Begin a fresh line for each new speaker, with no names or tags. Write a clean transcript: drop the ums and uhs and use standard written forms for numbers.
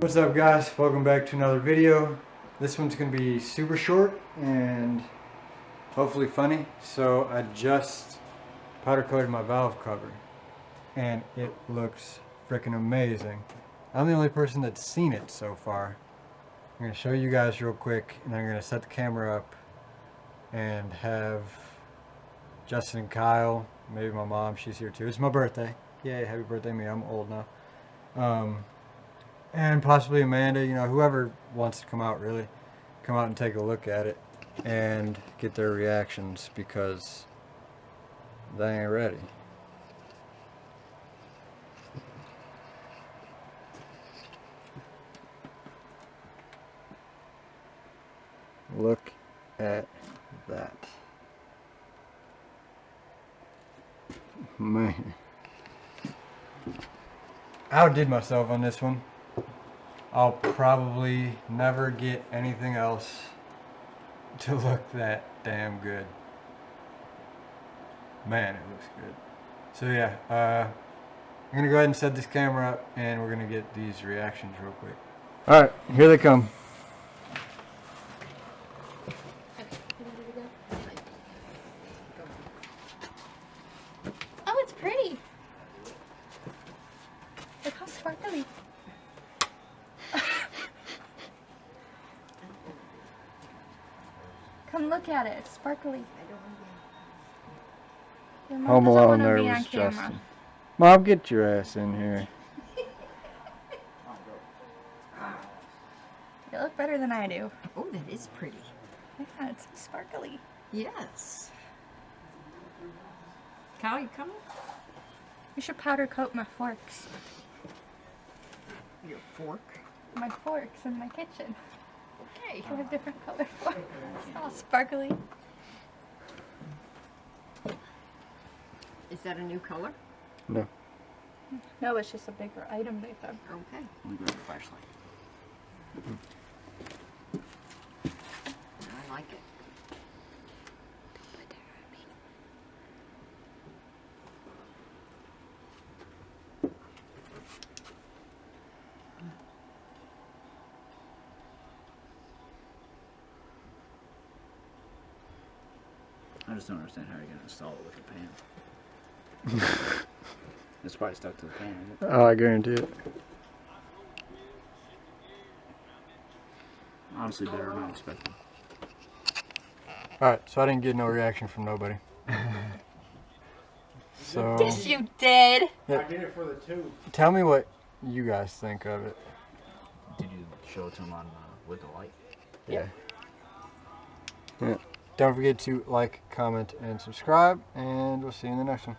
What's up, guys? Welcome back to another video. This one's going to be super short and hopefully funny. So I just powder coated my valve cover and it looks freaking amazing. I'm the only person that's seen it so far. I'm going to show you guys real quick and I'm going to set the camera up and have Justin and Kyle, maybe my mom, she's here too. It's my birthday. Yay, happy birthday me, I'm old now. And possibly Amanda, whoever wants to come out really, come out and take a look at it and get their reactions because they ain't ready. Look at that. Man. I outdid myself on this one. I'll probably never get anything else to look that damn good. Man, it looks good. So yeah, I'm gonna go ahead and set this camera up and we're gonna get these reactions real quick. Alright, here they come.
Oh, it's pretty. Look how sparkly. Come look at it. It's sparkly. Your mom
Home
doesn't
Alone
want to
there
be
was
on camera.
Justin. Mom, get your ass in here.
You look better than I do.
Oh, that is pretty.
Yeah, it's so sparkly.
Yes. Kyle, you coming?
You should powder coat my forks.
Your fork?
My forks in my kitchen.
Okay.
I have different color forks. All sparkly.
Is that a new color?
No.
No, it's just a bigger item they found.
Okay. Let me grab the flashlight. I like it. I just don't understand how you're going to install it with a pan. It's probably stuck to the pan, isn't it?
Oh, I guarantee it.
Honestly, better than I expected.
Alright, so I didn't get no reaction from nobody. So
Yes, you did.
yeah,
I did it for the tube.
tell me what you guys think of it.
Did you show it to him on with the light?
Yeah. Don't forget to like, comment, and subscribe, and we'll see you in the next one.